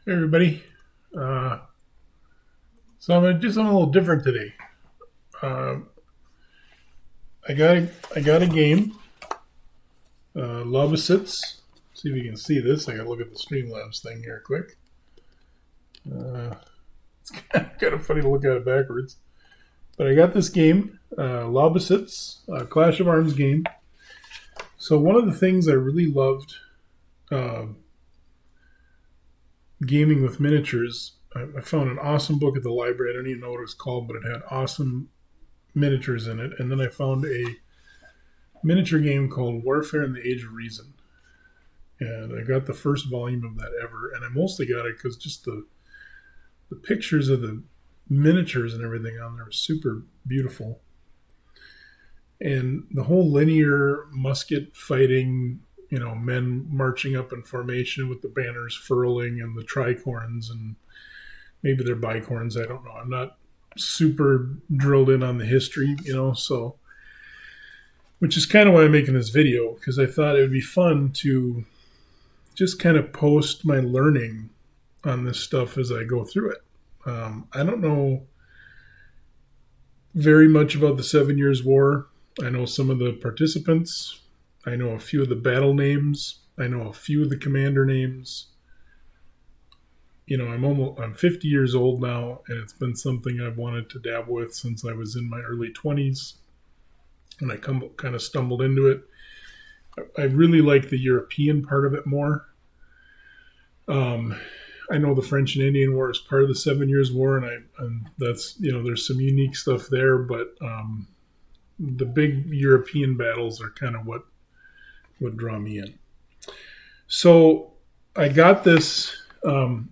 Hey everybody. Uh, so I'm gonna do something a little different today. Uh, I got a game, Lobositz. See if you can see this. I gotta look at the Streamlabs thing here quick. It's kind of funny to look at it backwards. But I got this game, Lobositz, Clash of Arms game. So one of the things I really loved uh, gaming with miniatures, I found an awesome book at the library. I don't even know what it was called, but it had awesome miniatures in it. And then I found a miniature game called Warfare in the Age of Reason. And I got the first volume of that ever. And I mostly got it because just the pictures of the miniatures and everything on there was super beautiful. And the whole linear musket fighting, men marching up in formation with the banners furling and the tricorns, and maybe they're bicorns. I don't know. I'm not super drilled in on the history, so which is kind of why I'm making this video, because I thought it would be fun to just kind of post my learning on this stuff as I go through it. I don't know very much about the 7 Years' War. I know some of the participants. I know a few of the battle names. I know a few of the commander names. I'm 50 years old now, and it's been something I've wanted to dabble with since I was in my early 20s, and I kind of stumbled into it. I really like the European part of it more. I know the French and Indian War is part of the 7 Years' War, and that's, there's some unique stuff there, but the big European battles are kind of what draw me in. So I got this.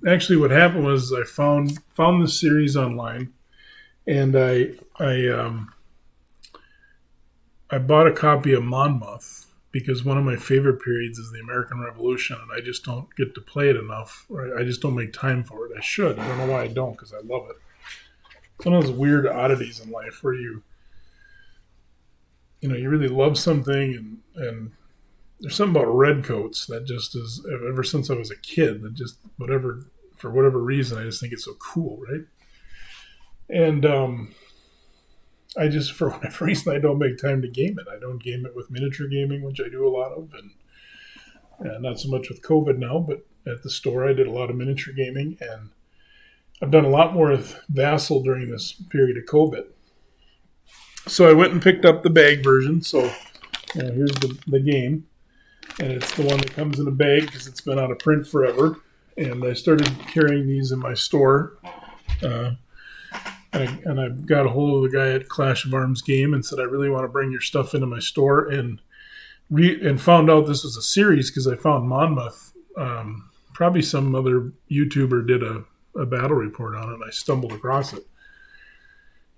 Actually, what happened was I found this series online, and I bought a copy of Monmouth because one of my favorite periods is the American Revolution, and I just don't get to play it enough. Or I just don't make time for it. I should. I don't know why I don't, because I love it. It's one of those weird oddities in life where you really love something, and there's something about redcoats that just is, ever since I was a kid, that just, for whatever reason, I just think it's so cool, right? And I just, for whatever reason, I don't make time to game it. I don't game it with miniature gaming, which I do a lot of, and not so much with COVID now, but at the store I did a lot of miniature gaming, and I've done a lot more with Vassal during this period of COVID. So I went and picked up the bag version. So here's the game. And it's the one that comes in a bag because it's been out of print forever. And I started carrying these in my store. And I got a hold of the guy at Clash of Arms Game and said, I really want to bring your stuff into my store. And found out this was a series because I found Monmouth. Probably some other YouTuber did a battle report on it, and I stumbled across it.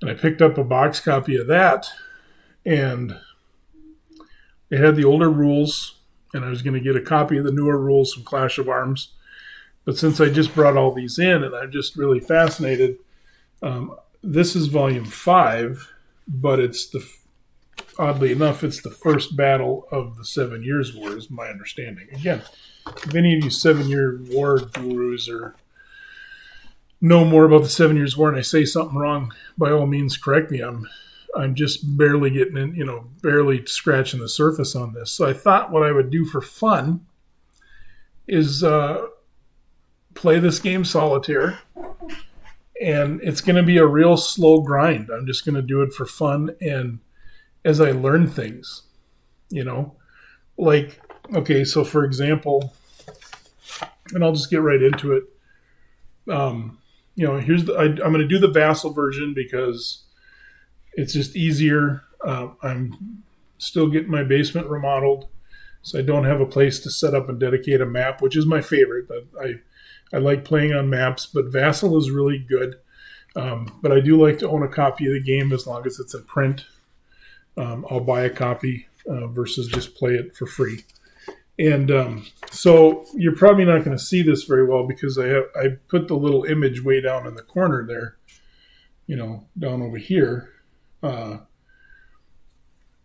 And I picked up a box copy of that, and it had the older rules, and I was going to get a copy of the newer rules from Clash of Arms. But since I just brought all these in, and I'm just really fascinated, this is volume 5, but oddly enough, it's the first battle of the 7 Years' War, is my understanding. Again, if any of you 7-year war gurus know more about the 7 Years' War and I say something wrong, by all means correct me. I'm just barely getting in, barely scratching the surface on this. So I thought what I would do for fun is play this game solitaire, and it's going to be a real slow grind. I'm just going to do it for fun, and as I learn things, like, okay, so for example, and I'll just get right into it. I'm going to do the Vassal version because it's just easier. I'm still getting my basement remodeled, so I don't have a place to set up and dedicate a map, which is my favorite. I like playing on maps, but Vassal is really good. But I do like to own a copy of the game as long as it's in print. I'll buy a copy versus just play it for free. And so you're probably not going to see this very well because I put the little image way down in the corner there, down over here,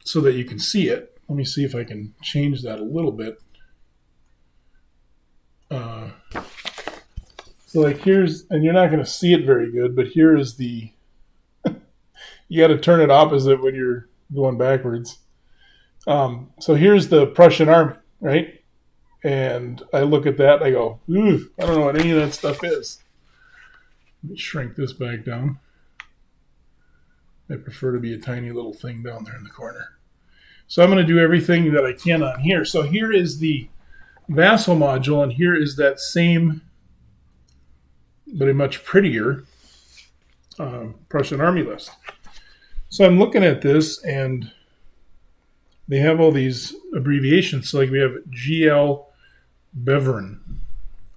so that you can see it. Let me see if I can change that a little bit. So like here's, and you're not going to see it very good, but here is the, you got to turn it opposite when you're going backwards. So here's the Prussian army, right? And I look at that and I go, I don't know what any of that stuff is. Let me shrink this back down. I prefer to be a tiny little thing down there in the corner. So I'm going to do everything that I can on here. So here is the vassal module, and here is that same, but a much prettier Prussian army list. So I'm looking at this, and they have all these abbreviations. So like we have GL Bevern.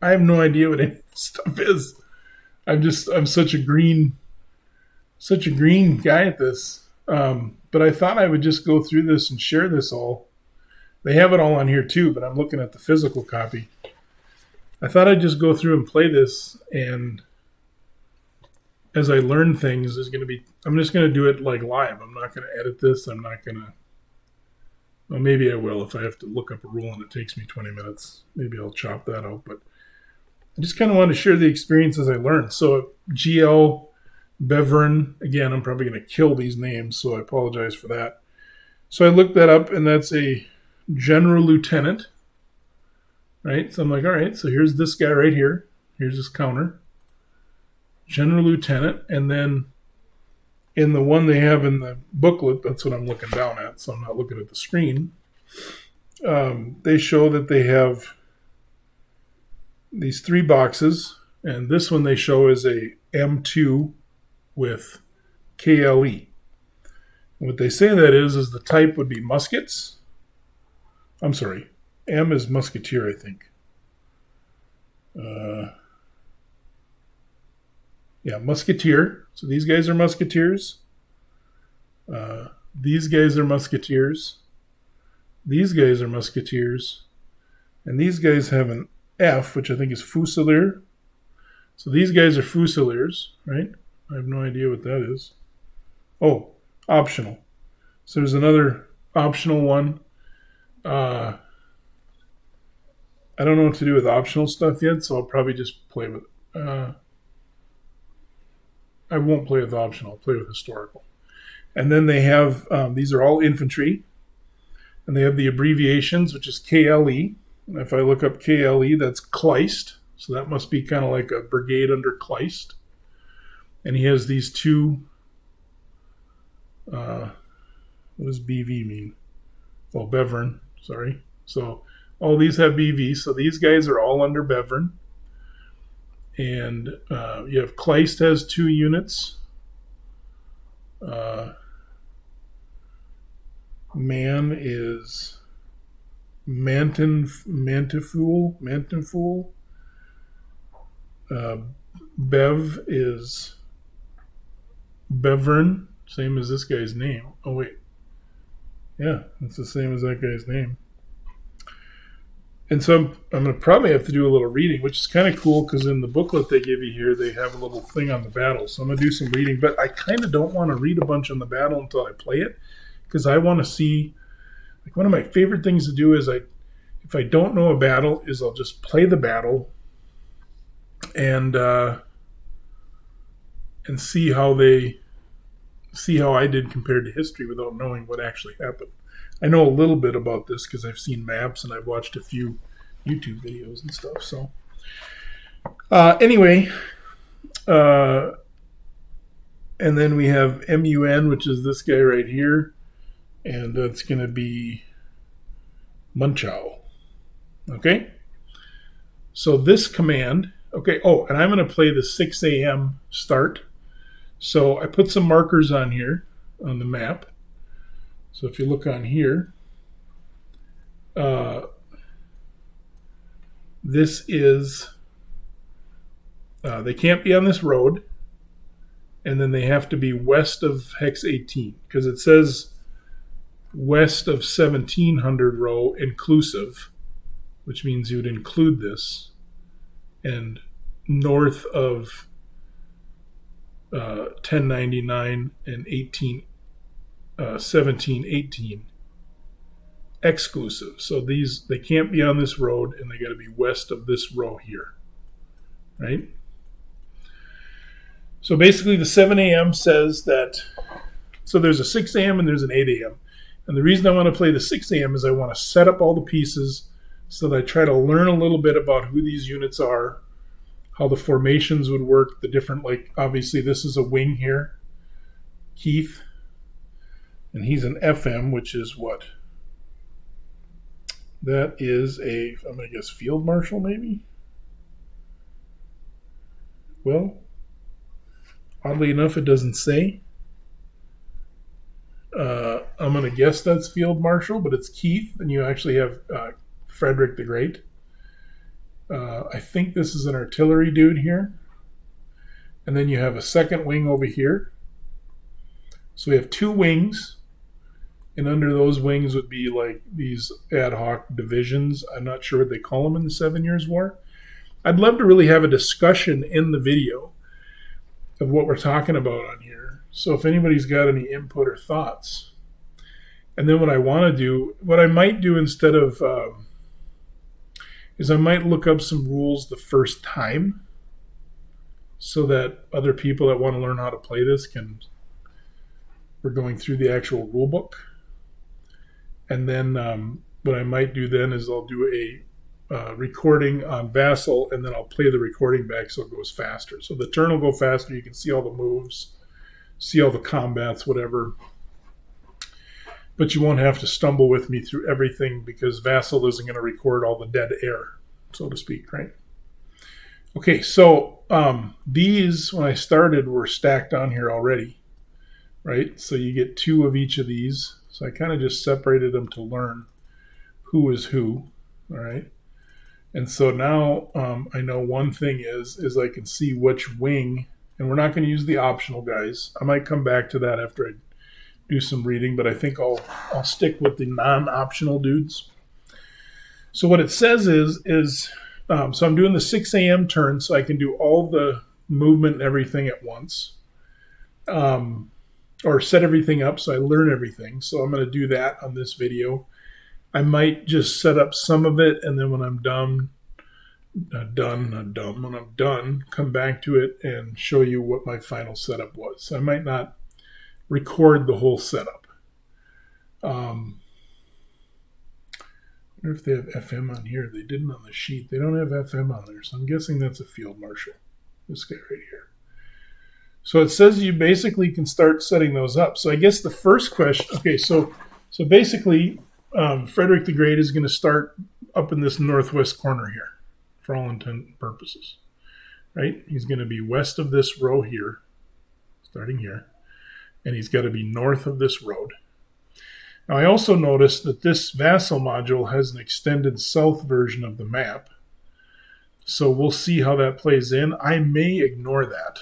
I have no idea what any of this stuff is. I'm such a green guy at this. But I thought I would just go through this and share this all. They have it all on here too, but I'm looking at the physical copy. I thought I'd just go through and play this, and as I learn things, I'm just going to do it like live. I'm not going to edit this. I'm not going to, well, maybe I will if I have to look up a rule and it takes me 20 minutes. Maybe I'll chop that out, but I just kind of want to share the experiences I learned. So GL Bevern, again, I'm probably going to kill these names, so I apologize for that. So I looked that up, and that's a general lieutenant, right? So I'm like, all right, so here's this guy right here. Here's his counter. General lieutenant, and then in the one they have in the booklet, that's what I'm looking down at, so I'm not looking at the screen. They show that they have these 3 boxes, and this one they show is a M2 with KLE. What they say that is the type would be muskets. I'm sorry, M is musketeer, I think. Yeah, musketeer. So these guys are musketeers. These guys are musketeers. These guys are musketeers. And these guys have an F, which I think is fusilier. So these guys are fusiliers, right? I have no idea what that is. Oh, optional. So there's another optional one. I don't know what to do with optional stuff yet, so I'll probably just play with it. I won't play with optional. I'll play with historical. And then they have, these are all infantry. And they have the abbreviations, which is KLE. And if I look up KLE, that's Kleist. So that must be kind of like a brigade under Kleist. And he has these 2, what does BV mean? Oh, Bevern, sorry. So all these have BV. So these guys are all under Bevern. And you have Kleist has 2 units. Man is Mantifool. Bev is Bevern, same as this guy's name. Oh, wait. Yeah, it's the same as that guy's name. And so I'm going to probably have to do a little reading, which is kind of cool because in the booklet they give you here, they have a little thing on the battle. So I'm going to do some reading, but I kind of don't want to read a bunch on the battle until I play it because I want to see, like one of my favorite things to do is if I don't know a battle is I'll just play the battle and see how I did compared to history without knowing what actually happened. I know a little bit about this because I've seen maps and I've watched a few YouTube videos and stuff. So anyway, and then we have MUN, which is this guy right here, and that's going to be Munchow. Okay, so this command. Okay, oh, and I'm going to play the 6 a.m. start. So I put some markers on here on the map. So if you look on here, this is, they can't be on this road, and then they have to be west of hex 18, because it says west of 1700 row inclusive, which means you would include this, and north of 1099 and 1718 exclusive. So they can't be on this road, and they got to be west of this row here, right? So basically the 7 a.m. says that, so there's a 6 a.m. and there's an 8 a.m. And the reason I want to play the 6 a.m. is I want to set up all the pieces so that I try to learn a little bit about who these units are, how the formations would work, the different, like obviously this is a wing here, Keith, and he's an FM, which is what? That is a, I'm going to guess field marshal maybe? Well, oddly enough, it doesn't say. I'm going to guess that's field marshal, but it's Keith, and you actually have Frederick the Great. I think this is an artillery dude here. And then you have a second wing over here. So we have 2 wings, and under those wings would be like these ad hoc divisions. I'm not sure what they call them in the 7 Years' War. I'd love to really have a discussion in the video of what we're talking about on here. So if anybody's got any input or thoughts. And then what I want to do, what I might do instead of, is I might look up some rules the first time so that other people that want to learn how to play this can, we're going through the actual rule book. And then what I might do then is I'll do a recording on Vassal, and then I'll play the recording back so it goes faster. So the turn will go faster. You can see all the moves, see all the combats, whatever. But you won't have to stumble with me through everything because Vassal isn't going to record all the dead air, so to speak, right? Okay, so these, when I started, were stacked on here already, right? So you get 2 of each of these. So I kind of just separated them to learn who is who, all right? And so now I know one thing is I can see which wing, and we're not going to use the optional guys. I might come back to that after I do some reading, but I think I'll stick with the non-optional dudes. So what it says is so I'm doing the 6 a.m. turn so I can do all the movement and everything at once. Or set everything up so I learn everything. So I'm going to do that on this video. I might just set up some of it, and then when I'm done, when I'm done, come back to it and show you what my final setup was. So I might not record the whole setup. I wonder if they have FM on here. They didn't on the sheet. They don't have FM on there, so I'm guessing that's a field marshal. This guy right here. So it says you basically can start setting those up. So I guess the first question, okay, so basically Frederick the Great is going to start up in this northwest corner here for all intent and purposes, right? He's going to be west of this row here, starting here, and he's got to be north of this road. Now I also noticed that this vassal module has an extended south version of the map, so we'll see how that plays in. I may ignore that.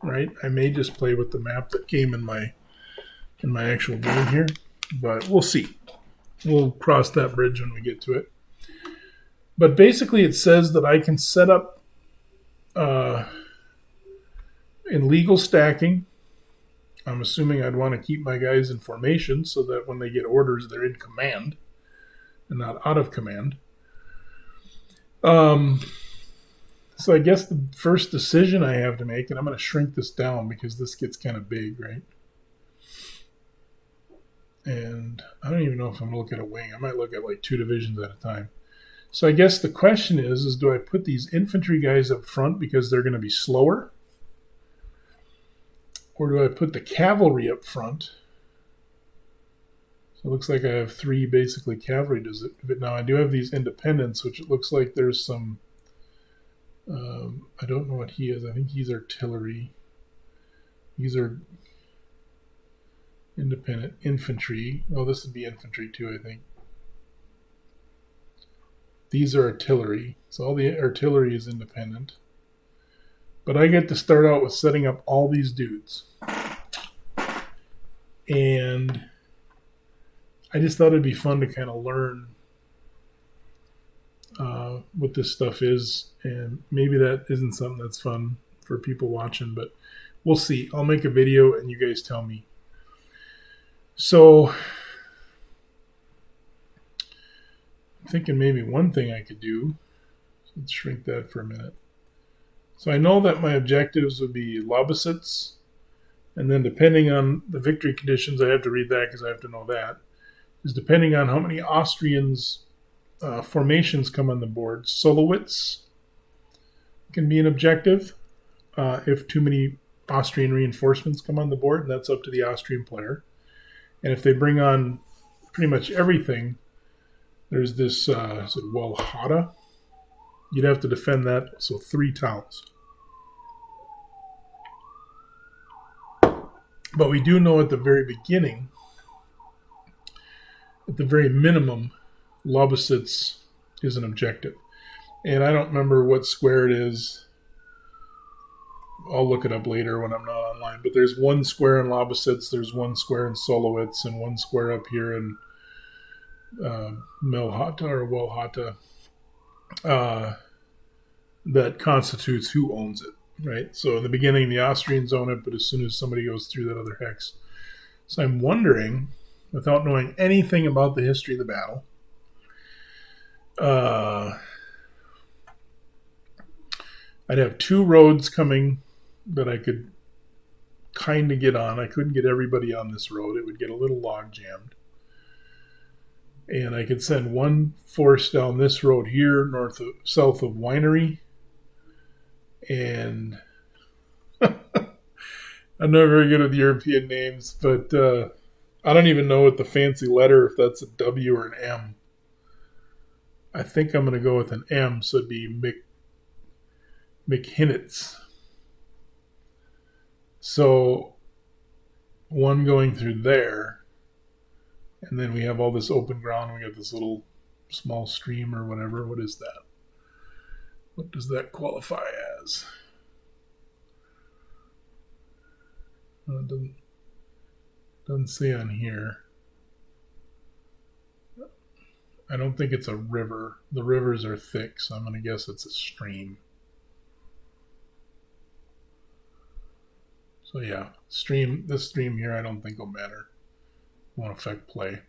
Right, I may just play with the map that came in my actual game here, but we'll see. We'll cross that bridge when we get to it. But basically, it says that I can set up in legal stacking. I'm assuming I'd want to keep my guys in formation so that when they get orders, they're in command and not out of command. So I guess the first decision I have to make, and I'm going to shrink this down because this gets kind of big, right? And I don't even know if I'm going to look at a wing. I might look at like 2 divisions at a time. So I guess the question is do I put these infantry guys up front because they're going to be slower? Or do I put the cavalry up front? So it looks like I have 3 basically cavalry. Now I do have these independents, which it looks like there's some... I don't know what he is. I think he's artillery. These are independent infantry. Oh, this would be infantry too, I think. These are artillery. So all the artillery is independent. But I get to start out with setting up all these dudes. And I just thought it'd be fun to kind of learn what this stuff is, and maybe that isn't something that's fun for people watching, but we'll see. I'll make a video and you guys tell me. So I'm thinking maybe one thing I could do, let's shrink that for a minute. So I know that my objectives would be Lobositz, and then depending on the victory conditions, I have to read that because I have to know that, is depending on how many Austrians formations come on the board. Solowitz can be an objective if too many Austrian reinforcements come on the board, and that's up to the Austrian player. And if they bring on pretty much everything, there's this Walhalla. You'd have to defend that, so 3 towns. But we do know at the very beginning, at the very minimum, Lobositz is an objective. And I don't remember what square it is. I'll look it up later when I'm not online. But there's 1 square in Lobositz, there's 1 square in Solowitz, and 1 square up here in Melhata or Walhata that constitutes who owns it, right? So in the beginning, the Austrians own it, but as soon as somebody goes through that other hex. So I'm wondering, without knowing anything about the history of the battle, I'd have 2 roads coming that I could kind of get on. I couldn't get everybody on this road. It would get a little log jammed. And I could send 1 force down this road here, south of Winery. And I'm not very good with European names, but I don't even know what the fancy letter, if that's a W or an M. I think I'm going to go with an M, so it'd be McHinnitz. So 1 going through there, and then we have all this open ground. We got this little small stream or whatever. What is that? What does that qualify as? It doesn't say on here. I don't think it's a river. The rivers are thick, so I'm going to guess it's a stream. So yeah, this stream here I don't think will matter. Won't affect play.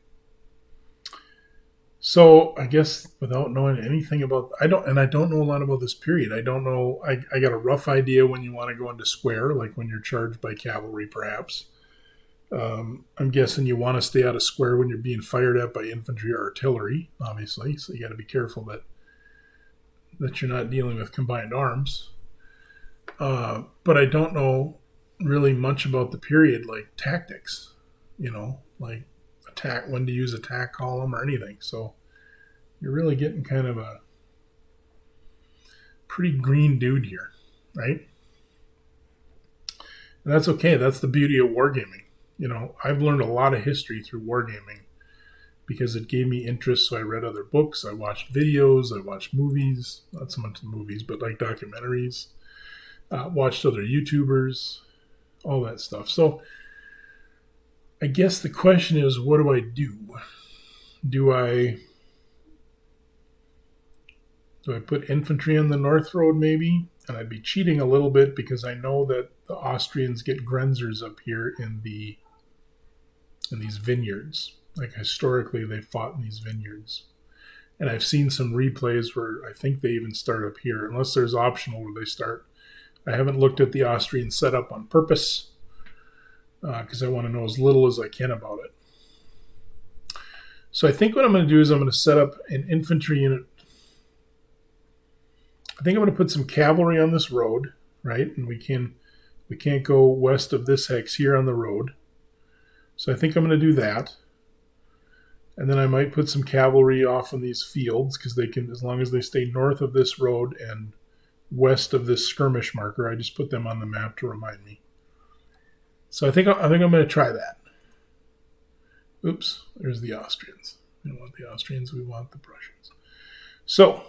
So I guess without knowing anything about, I don't know a lot about this period. I don't know. I got a rough idea when you want to go into square, like when you're charged by cavalry, perhaps. I'm guessing you want to stay out of square when you're being fired at by infantry or artillery, obviously. So you got to be careful that you're not dealing with combined arms. But I don't know really much about the period, like tactics, like attack, when to use attack column or anything. So you're really getting kind of a pretty green dude here, right? And that's okay. That's the beauty of wargaming. I've learned a lot of history through wargaming because it gave me interest. So I read other books, I watched videos, I watched movies, not so much movies, but like documentaries, watched other YouTubers, all that stuff. So I guess the question is, what do I do? Do I put infantry on the North Road maybe? And I'd be cheating a little bit because I know that the Austrians get Grenzers up here in these vineyards. Like historically, they fought in these vineyards. And I've seen some replays where I think they even start up here, unless there's optional where they start. I haven't looked at the Austrian setup on purpose because I want to know as little as I can about it. So I think what I'm going to do is I'm going to set up an infantry unit. I think I'm going to put some cavalry on this road, right? And we can't go west of this hex here on the road. So I think I'm going to do that. And then I might put some cavalry off on these fields because they can, as long as they stay north of this road and west of this skirmish marker. I just put them on the map to remind me. So I think I'm going to try that. Oops, there's the Austrians. We don't want the Austrians, we want the Prussians. So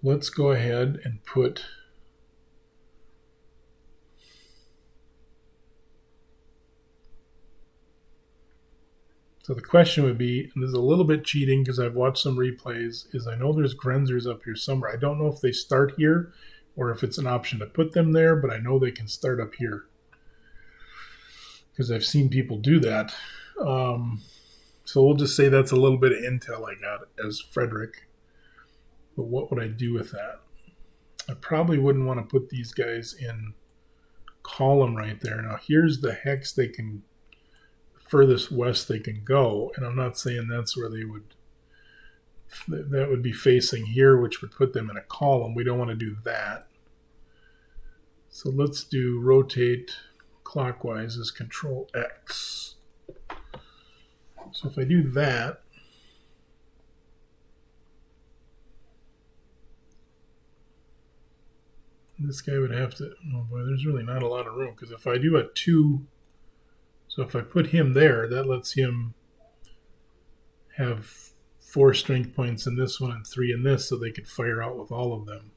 let's go ahead and put so the question would be, and this is a little bit cheating because I've watched some replays, is I know there's Grenzers up here somewhere. I don't know if they start here or if it's an option to put them there, but I know they can start up here because I've seen people do that. So we'll just say that's a little bit of intel I got as Frederick. But what would I do with that? I probably wouldn't want to put these guys in column right there. Now here's the hex they can, furthest west they can go, and I'm not saying that's where they would, that would be facing here, which would put them in a column. We don't want to do that. So let's do rotate clockwise as Control X. So if I do that, this guy would have to, oh boy, there's really not a lot of room, because if I do a 2, so if I put him there, that lets him have 4 strength points in this one and 3 in this, so they could fire out with all of them.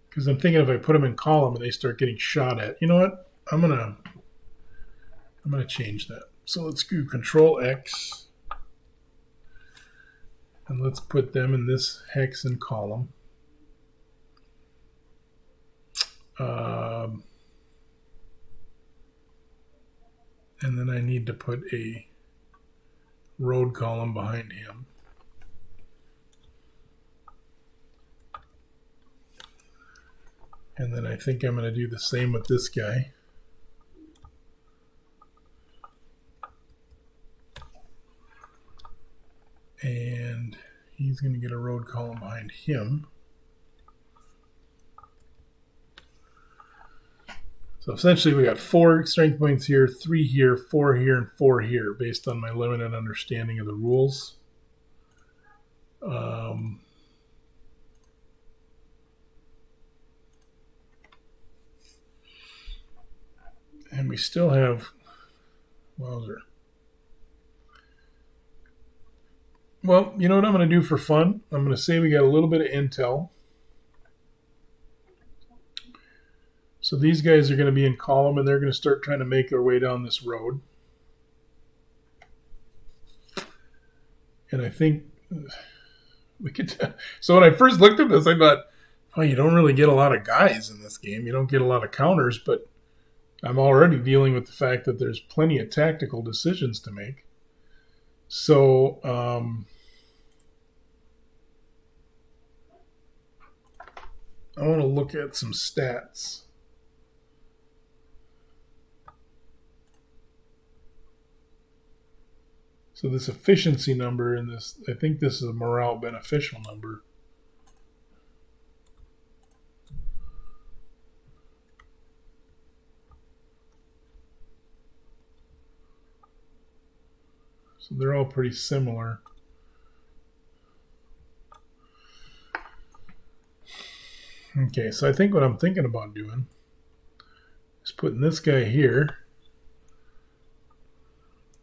Because I'm thinking if I put them in column and they start getting shot at, you know what? I'm gonna change that. So let's do Control X, and let's put them in this hex and column. And then I need to put a road column behind him. And then I think I'm going to do the same with this guy. And he's going to get a road column behind him. So essentially we got 4 strength points here, 3 here, 4 here, and 4 here, based on my limited understanding of the rules. And we still have, wowzer. Well, you know what I'm going to do for fun? I'm going to say we got a little bit of intel. So these guys are going to be in column, and they're going to start trying to make their way down this road. And I think we could. So when I first looked at this, I thought, oh, you don't really get a lot of guys in this game. You don't get a lot of counters, but I'm already dealing with the fact that there's plenty of tactical decisions to make. So I want to look at some stats. So this efficiency number in this, I think this is a morale beneficial number. So they're all pretty similar. Okay, so I think what I'm thinking about doing is putting this guy here,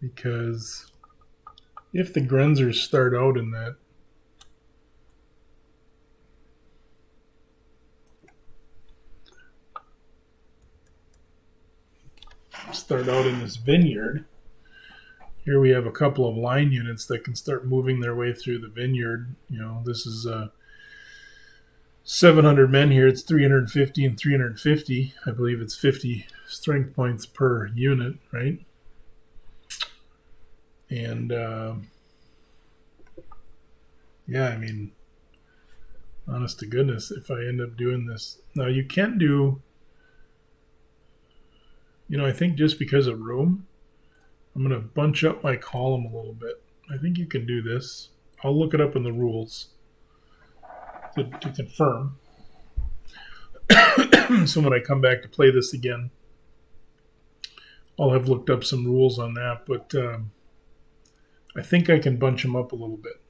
because if the Grenzers start out in that, this vineyard, here we have a couple of line units that can start moving their way through the vineyard. You know, this is 700 men here. It's 350 and 350. I believe it's 50 strength points per unit, right? And yeah, I mean, honest to goodness, if I end up doing this. Now you can't do, you know, I think just because of room, I'm going to bunch up my column a little bit. I think you can do this. I'll look it up in the rules to confirm. So when I come back to play this again, I'll have looked up some rules on that. But I think I can bunch them up a little bit,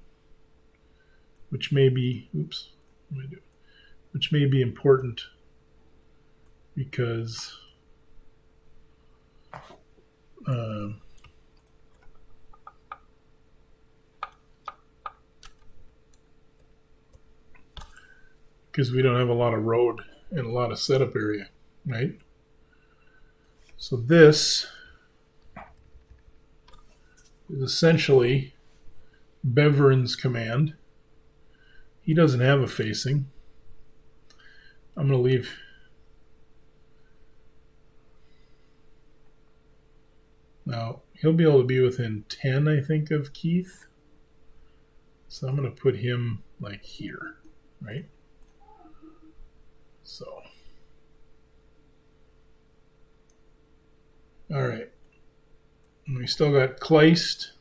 which may be, which may be important because we don't have a lot of road and a lot of setup area, right? So this is essentially Beverin's command. He doesn't have a facing. I'm going to leave Now, he'll be able to be within 10, I think, of Keith. So I'm going to put him like here, right? So. All right. And we still got Kleist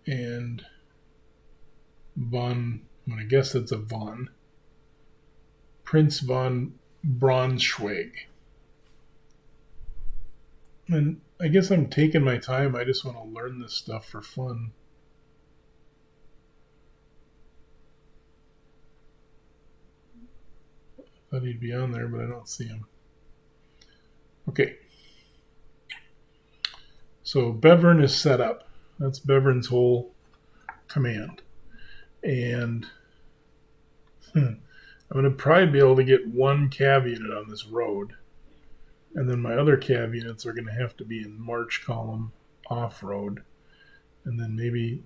and von, I guess that's a von. Prince von Braunschweig. And I guess I'm taking my time. I just want to learn this stuff for fun. Thought he'd be on there, but I don't see him. Okay. So Bevern is set up. That's Bevern's whole command. And I'm going to probably be able to get one cav unit on this road. And then my other cav units are going to have to be in march column off-road. And then maybe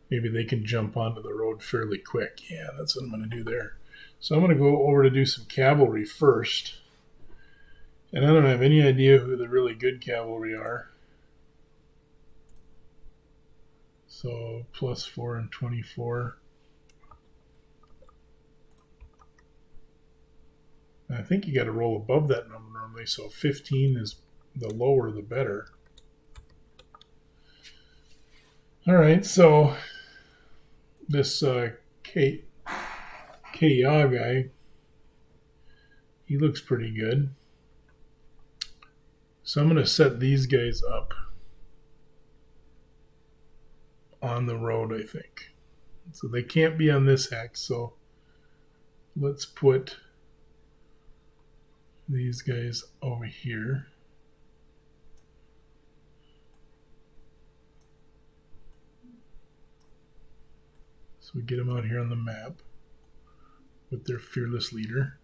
they can jump onto the road fairly quick. Yeah, that's what I'm going to do there. So I'm going to go over to do some cavalry first. And I don't have any idea who the really good cavalry are. So +4 and 24. I think you got to roll above that number normally, so 15 is the lower the better. All right, so this K Ya guy, he looks pretty good. So I'm going to set these guys up on the road, I think. So they can't be on this hex, so let's put these guys over here. So we get them out here on the map with their fearless leader.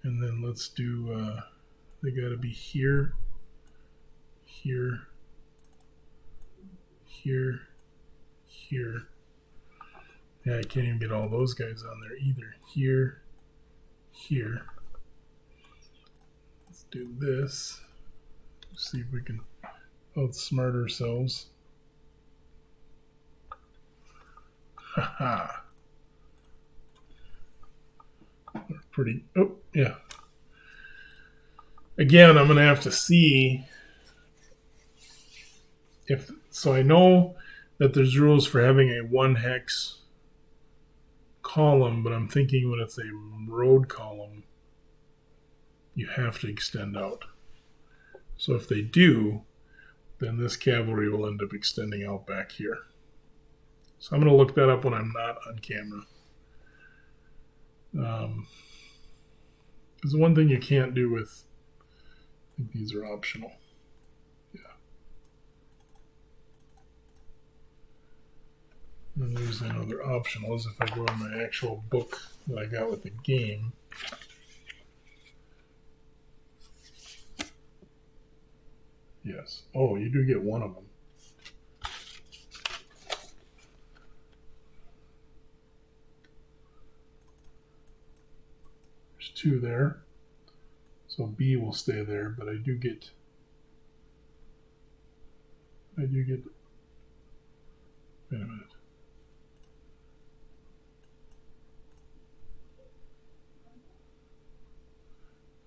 And then let's do, they got to be here, here, here, here. Yeah, I can't even get all those guys on there either. Here, here. Let's do this. See if we can outsmart ourselves. Haha. Pretty. Oh, yeah. Again, I'm going to have to see if. So I know that there's rules for having a 1 hex column, but I'm thinking when it's a road column, you have to extend out. So if they do, then this cavalry will end up extending out back here. So I'm going to look that up when I'm not on camera. Because the one thing you can't do with, I think these are optional. Yeah. And there's another optional is if I go in my actual book that I got with the game. Yes. Oh, you do get one of them. There's 2 there. So B will stay there, but I do get wait a minute.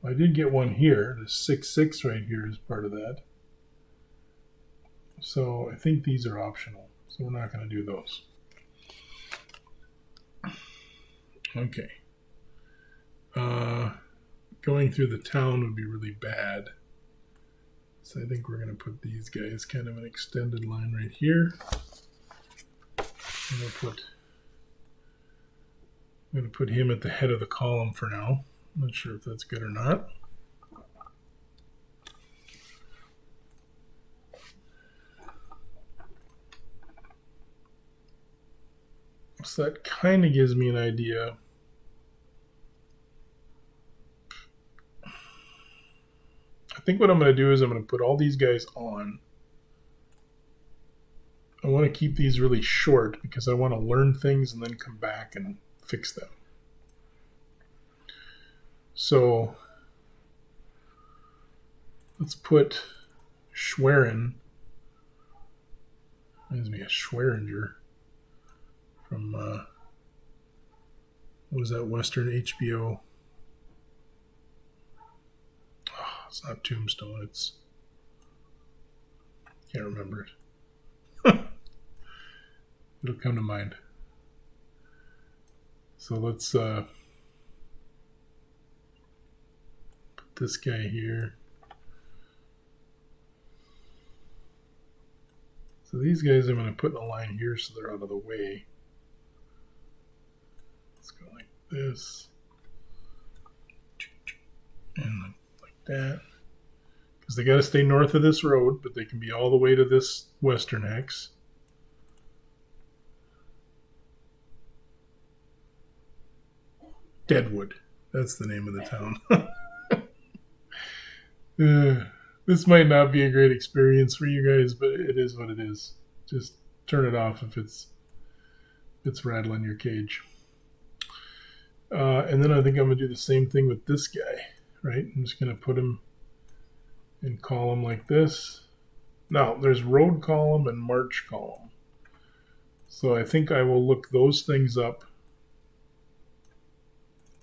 I did get one here. The 6/6 right here is part of that. So I think these are optional. So we're not going to do those. Okay. Going through the town would be really bad. So I think we're going to put these guys kind of an extended line right here. I'm going to put him at the head of the column for now. I'm not sure if that's good or not. So that kind of gives me an idea. I think what I'm going to do is I'm going to put all these guys on. I want to keep these really short because I want to learn things and then come back and fix them. So let's put Schwerin. Reminds me of Schweringer from, what was that Western HBO? Oh, it's not Tombstone. It's, can't remember it. It'll come to mind. So let's put this guy here. So these guys I'm going to put in a line here so they're out of the way. Let's go like this. And like that. Because they got to stay north of this road, but they can be all the way to this western hex. Deadwood. That's the name of the town. This might not be a great experience for you guys, but it is what it is. Just turn it off if it's rattling your cage. And then I think I'm going to do the same thing with this guy, right? I'm just going to put him in column like this. Now, there's road column and march column. So I think I will look those things up.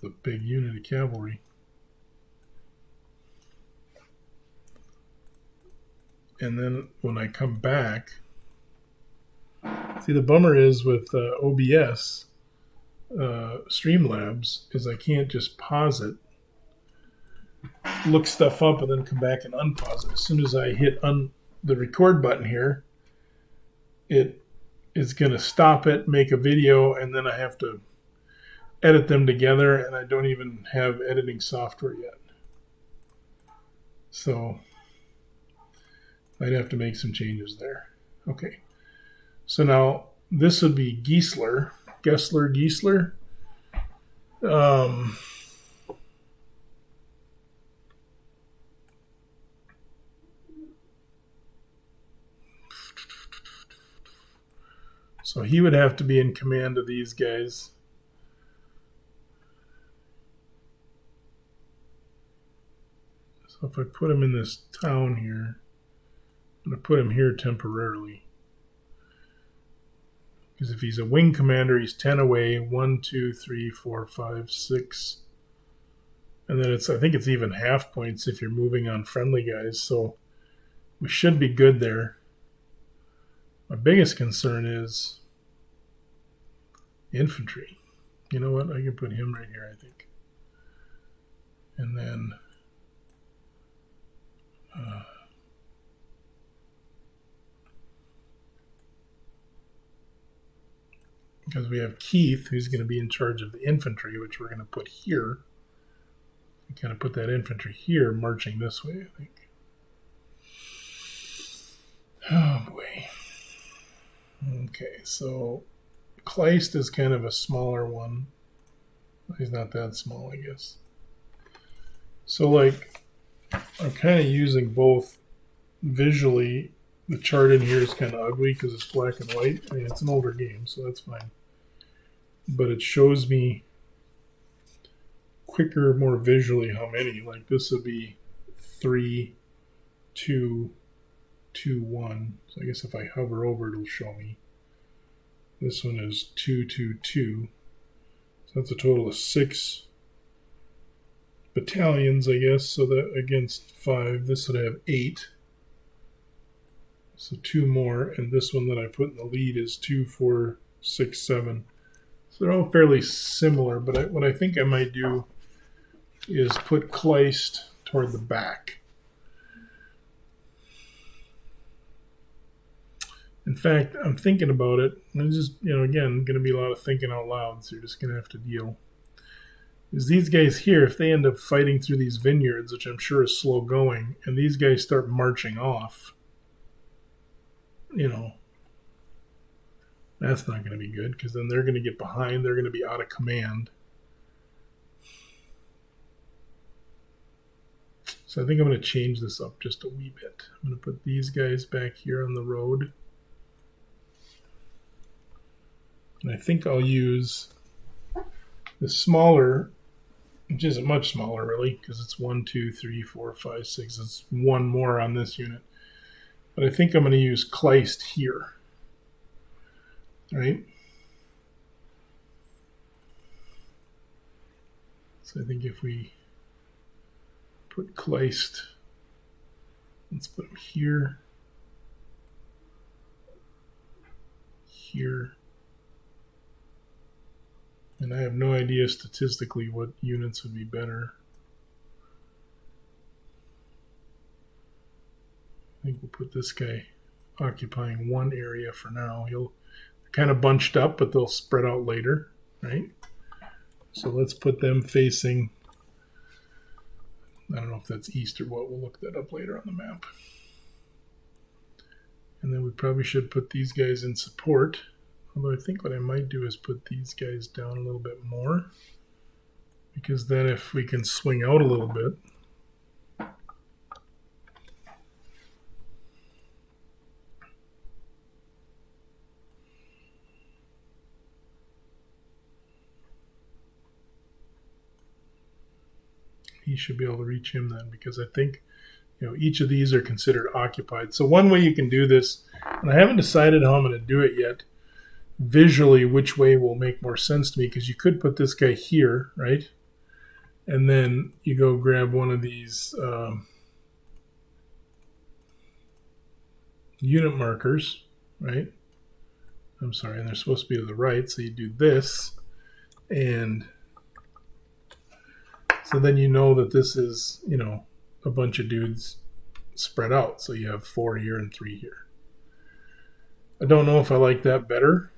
The big unit of cavalry. And then when I come back, see, the bummer is with OBS, Streamlabs, is I can't just pause it, look stuff up, and then come back and unpause it. As soon as I hit the record button here, it is going to stop it, make a video, and then I have to edit them together, and I don't even have editing software yet. So I'd have to make some changes there. Okay. So now this would be Gessler. So he would have to be in command of these guys. So if I put him in this town here, I'm going to put him here temporarily. Because if he's a wing commander, he's 10 away. 1, 2, 3, 4, 5, 6. And then I think it's even half points if you're moving on friendly guys. So we should be good there. My biggest concern is infantry. You know what? I can put him right here, I think. And then because we have Keith, who's going to be in charge of the infantry, which we're going to put here. We kind of put that infantry here, marching this way, I think. Oh, boy. Okay, so Kleist is kind of a smaller one. He's not that small, I guess. So, like, I'm kind of using both visually. The chart in here is kind of ugly because it's black and white. I mean, it's an older game, so that's fine. But it shows me quicker, more visually how many. Like this would be 3, 2, 2, 1. So I guess if I hover over, it'll show me. This one is 2, 2, 2. So that's a total of 6 battalions, I guess. So that against 5, this would have 8. So 2 more, and this one that I put in the lead is 2, 4, 6, 7. So they're all fairly similar, but what I think I might do is put Kleist toward the back. In fact, I'm thinking about it. And just, again, going to be a lot of thinking out loud, so you're just going to have to deal. Is these guys here, if they end up fighting through these vineyards, which I'm sure is slow going, and these guys start marching off, that's not going to be good because then they're going to get behind. They're going to be out of command. So I think I'm going to change this up just a wee bit. I'm going to put these guys back here on the road. And I think I'll use the smaller which isn't much smaller really, because it's 1, 2, 3, 4, 5, 6. It's one more on this unit. But I think I'm going to use Kleist here. Right? So I think if we put Kleist, let's put him here, here, and I have no idea statistically what units would be better. I think we'll put this guy occupying one area for now. He'll kind of bunched up, but they'll spread out later, right? So let's put them facing, I don't know if that's east or what. We'll look that up later on the map. And then we probably should put these guys in support. Although I think what I might do is put these guys down a little bit more. Because then if we can swing out a little bit, he should be able to reach him then, because I think, each of these are considered occupied. So one way you can do this, and I haven't decided how I'm going to do it yet, visually which way will make more sense to me, because you could put this guy here, right? And then you go grab one of these unit markers, right? I'm sorry, and they're supposed to be to the right, so you do this, and so then you know that this is, a bunch of dudes spread out. So you have 4 here and 3 here. I don't know if I like that better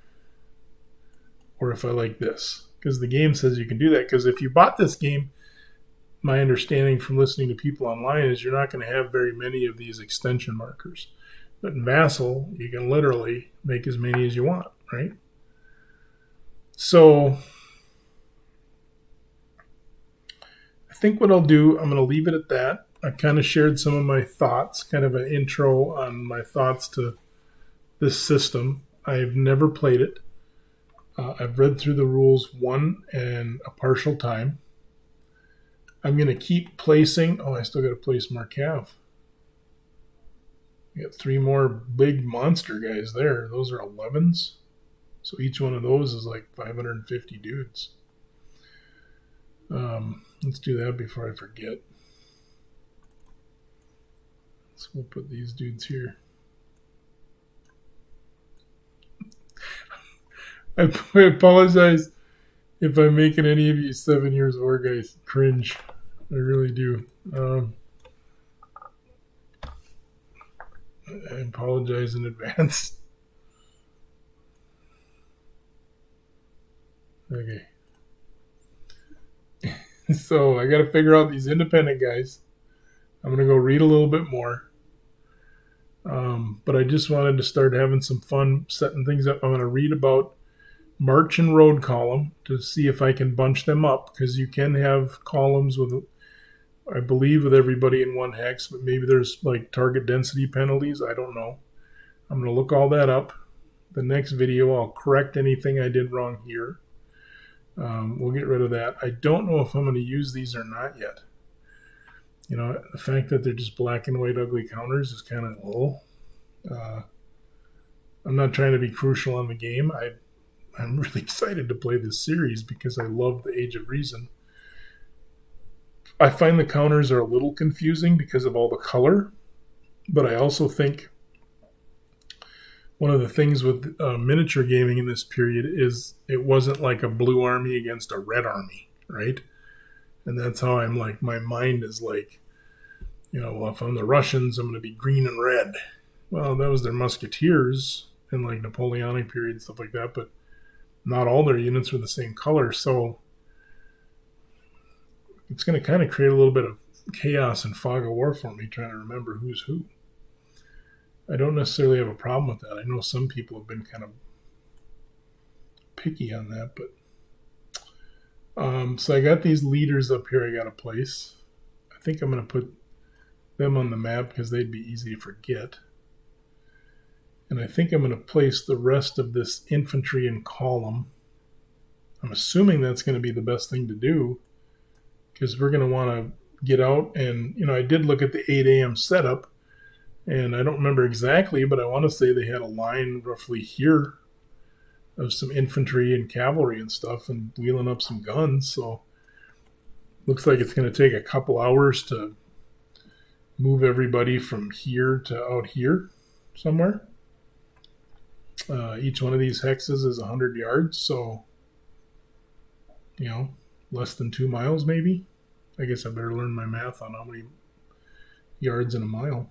or if I like this, because the game says you can do that. Because if you bought this game, my understanding from listening to people online is you're not going to have very many of these extension markers. But in Vassal, you can literally make as many as you want, right? So I think what I'll do, I'm going to leave it at that. I kind of shared some of my thoughts, kind of an intro on my thoughts to this system. I've never played it. I've read through the rules one and a partial time. I'm going to keep placing. Oh, I still got to place Marcav. We got 3 more big monster guys there. Those are 11s. So each one of those is like 550 dudes. Let's do that before I forget. So we'll put these dudes here. I apologize if I'm making any of you 7 years war guys cringe. I really do. I apologize in advance. Okay. So I got to figure out these independent guys. I'm going to go read a little bit more. But I just wanted to start having some fun setting things up. I'm going to read about March and Road column to see if I can bunch them up, because you can have columns with, I believe, with everybody in one hex, but maybe there's like target density penalties. I don't know. I'm going to look all that up. The next video, I'll correct anything I did wrong here. We'll get rid of that. I don't know if I'm going to use these or not yet. The fact that they're just black and white ugly counters is kind of low. I'm not trying to be crucial on the game. I'm really excited to play this series because I love the Age of Reason. I find the counters are a little confusing because of all the color, but I also think one of the things with miniature gaming in this period is it wasn't like a blue army against a red army, right? And that's how I'm like, my mind is like, well, if I'm the Russians, I'm going to be green and red. Well, that was their musketeers in like Napoleonic period, stuff like that, but not all their units were the same color. So it's going to kind of create a little bit of chaos and fog of war for me trying to remember who's who. I don't necessarily have a problem with that. I know some people have been kind of picky on that, but so I got these leaders up here I got to place. I think I'm going to put them on the map because they'd be easy to forget. And I think I'm going to place the rest of this infantry in column. I'm assuming that's going to be the best thing to do because we're going to want to get out. And, I did look at the 8 a.m. setup, and I don't remember exactly, but I want to say they had a line roughly here of some infantry and cavalry and stuff and wheeling up some guns. So looks like it's going to take a couple hours to move everybody from here to out here somewhere. Each one of these hexes is 100 yards, so, less than 2 miles maybe. I guess I better learn my math on how many yards in a mile.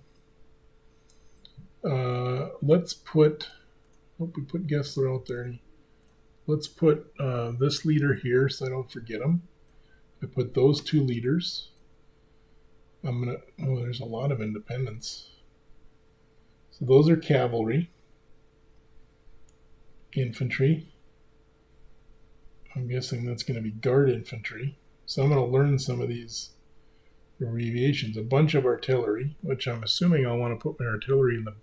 Let's put, hope we put Gessler out there. Let's put this leader here so I don't forget him. I put those 2 leaders. There's a lot of independents. So those are cavalry. Infantry. I'm guessing that's going to be guard infantry. So I'm going to learn some of these abbreviations. A bunch of artillery, which I'm assuming I'll want to put my artillery in the...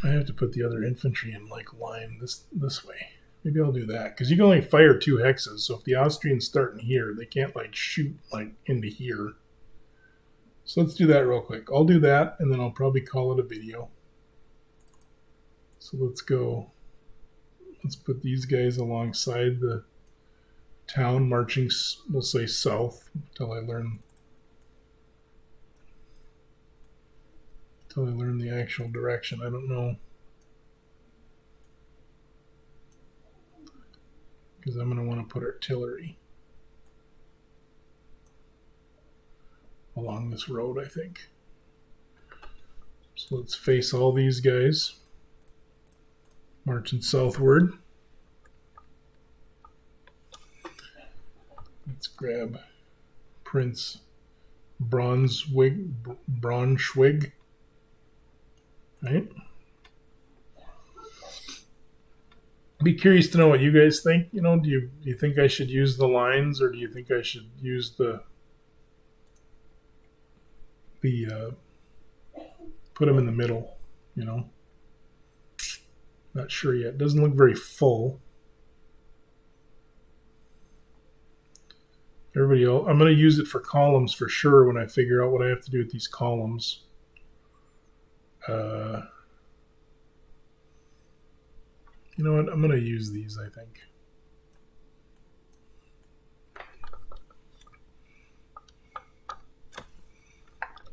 I have to put the other infantry in line this way. Maybe I'll do that, because you can only fire 2 hexes. So if the Austrians start in here, they can't shoot into here. So let's do that real quick. I'll do that, and then I'll probably call it a video. So let's go. Let's put these guys alongside the town, marching, we'll say south, until I learn the actual direction. I don't know, because I'm going to want to put artillery along this road, I think. So let's face all these guys, marching southward. Let's grab Prince Braunschweig, right? Be curious to know what you guys think. Do you think I should use the lines, or do you think I should use the put them in the middle? Not sure yet. Doesn't look very full. Everybody else, I'm going to use it for columns for sure when I figure out what I have to do with these columns. You know what? I'm going to use these, I think.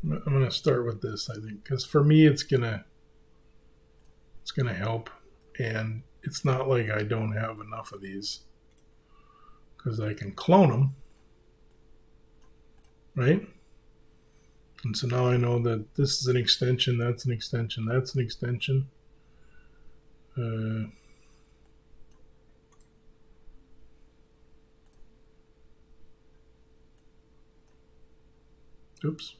I'm going to start with this, I think, because for me it's going to help, and it's not like I don't have enough of these, because I can clone them, right? And so now I know that this is an extension, that's an extension, that's an extension. Oops.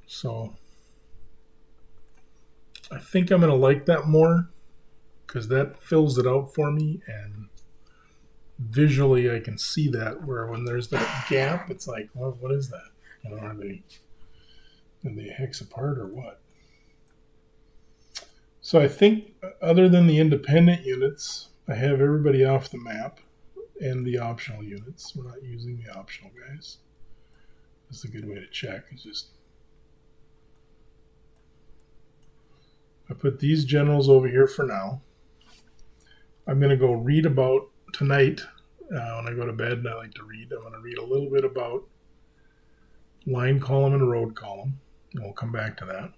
So I think I'm going to like that more, because that fills it out for me, and visually I can see that, where when there's that gap, it's like, well, what is that? Are they hex apart or what? So I think other than the independent units, I have everybody off the map, and the optional units. We're not using the optional guys. That's a good way to check. It's just, I put these generals over here for now. I'm going to go read about tonight. When I go to bed and I like to read, I'm going to read a little bit about line column and road column. And we'll come back to that.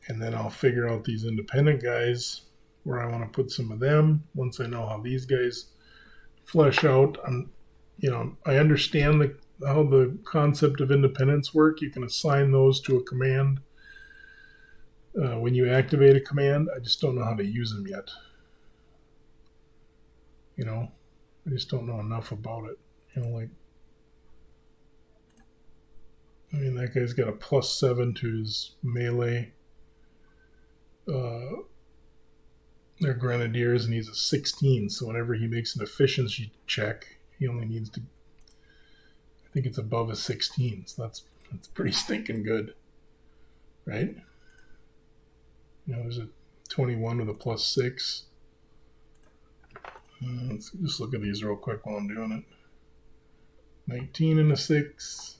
And then I'll figure out these independent guys, where I want to put some of them. Once I know how these guys flesh out, I understand how the concept of independence work. You can assign those to a command when you activate a command. I just don't know how to use them yet. I just don't know enough about it. That guy's got a +7 to his melee. they're grenadiers, and he's a 16. So whenever he makes an efficiency check, he only needs to, I think it's above a 16. So that's pretty stinking good, right? There's a 21 with a +6. Let's just look at these real quick while I'm doing it. 19 and a 6.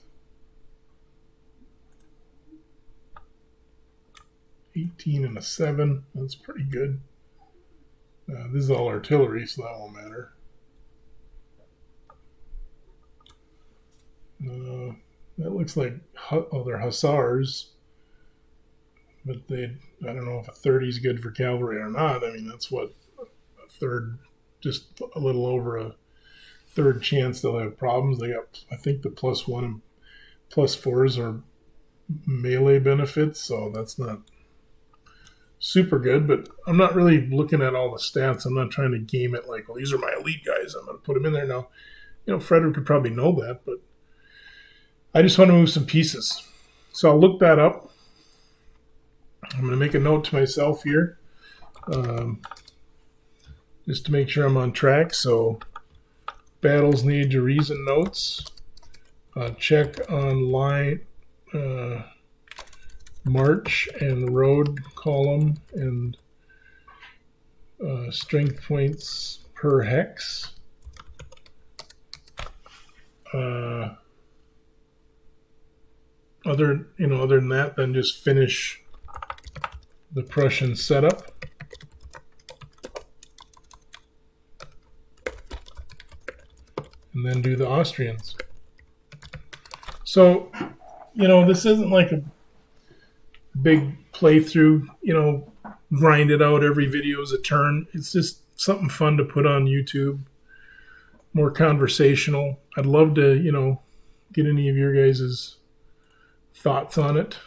18 and a 7. That's pretty good. This is all artillery, so that won't matter. That looks like they're hussars, but I don't know if a 30 is good for cavalry or not. I mean, that's what a third, just a little over a third chance they'll have problems. They got, I think, the +1 and +4s are melee benefits, so that's not super good, but I'm not really looking at all the stats. I'm not trying to game it like, well, these are my elite guys, I'm going to put them in there now. Frederick could probably know that, but I just want to move some pieces. So I'll look that up. I'm going to make a note to myself here, just to make sure I'm on track. So Battles in the Age of Reason notes. Check on line march and road column and strength points per hex. Other than that, then just finish the Prussian setup. And then do the Austrians. So, this isn't like a big playthrough, grind it out. Every video is a turn. It's just something fun to put on YouTube, more conversational. I'd love to, get any of your guys' thoughts on it.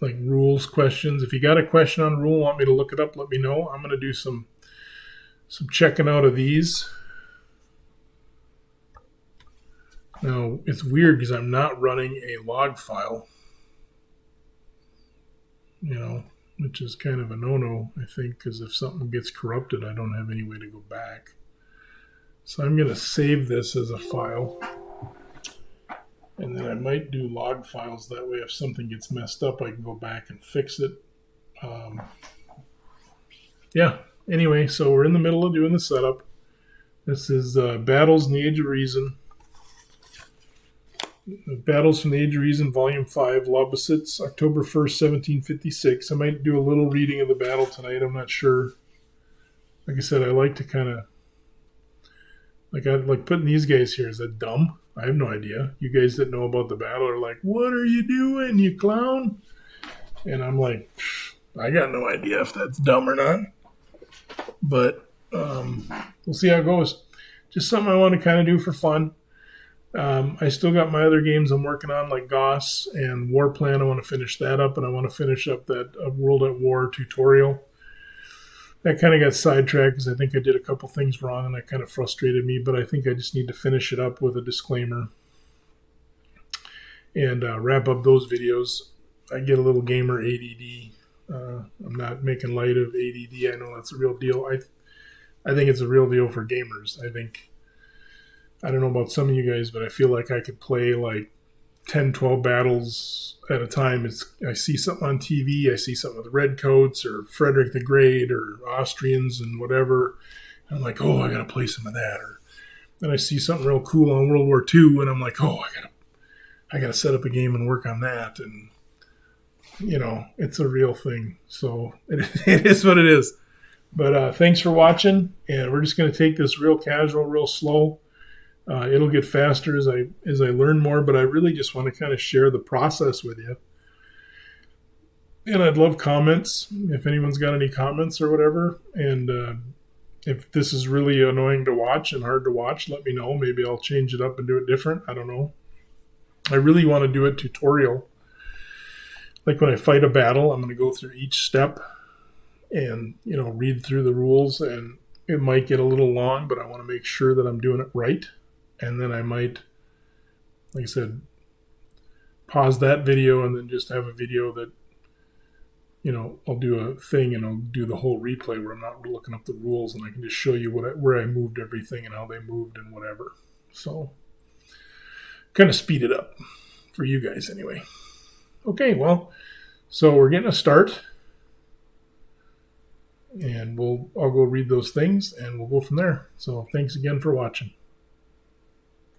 Like rules questions. If you got a question on rule, want me to look it up, let me know. I'm going to do some checking out of these. Now, it's weird because I'm not running a log file, which is kind of a no-no, I think, because if something gets corrupted, I don't have any way to go back. So I'm going to save this as a file, and then I might do log files. That way, if something gets messed up, I can go back and fix it. Anyway, so we're in the middle of doing the setup. This is Battles in the Age of Reason. Battles from the Age of Reason, Volume 5, Lobositz, October 1st, 1756. I might do a little reading of the battle tonight. I'm not sure. Like I said, I like to kind of... I like putting these guys here. Is that dumb? I have no idea. You guys that know about the battle are like, what are you doing, you clown? And I'm like, I got no idea if that's dumb or not. But we'll see how it goes. Just something I want to kind of do for fun. I still got my other games I'm working on, like Goss and War Plan. I want to finish that up, and I want to finish up that World at War tutorial. That kind of got sidetracked because I think I did a couple things wrong, and that kind of frustrated me, but I think I just need to finish it up with a disclaimer and wrap up those videos. I get a little gamer ADD. I'm not making light of ADD. I know that's a real deal. I think it's a real deal for gamers. I don't know about some of you guys, but I feel like I could play like 10, 12 battles at a time. I see something on TV, I see something with Redcoats or Frederick the Great or Austrians and whatever. And I'm like, oh, I got to play some of that. Or then I see something real cool on World War II, and I'm like, oh, I got to set up a game and work on that. And, it's a real thing. So it is what it is. But thanks for watching, and we're just going to take this real casual, real slow. It'll get faster as I learn more, but I really just want to kind of share the process with you. And I'd love comments, if anyone's got any comments or whatever. And if this is really annoying to watch and hard to watch, let me know. Maybe I'll change it up and do it different. I don't know. I really want to do a tutorial. Like when I fight a battle, I'm going to go through each step and, read through the rules. And it might get a little long, but I want to make sure that I'm doing it right. And then I might, like I said, pause that video and then just have a video that, I'll do a thing and I'll do the whole replay where I'm not looking up the rules and I can just show you where I moved everything and how they moved and whatever. So kind of speed it up for you guys anyway. Okay, well, so we're getting a start. And I'll go read those things and we'll go from there. So thanks again for watching.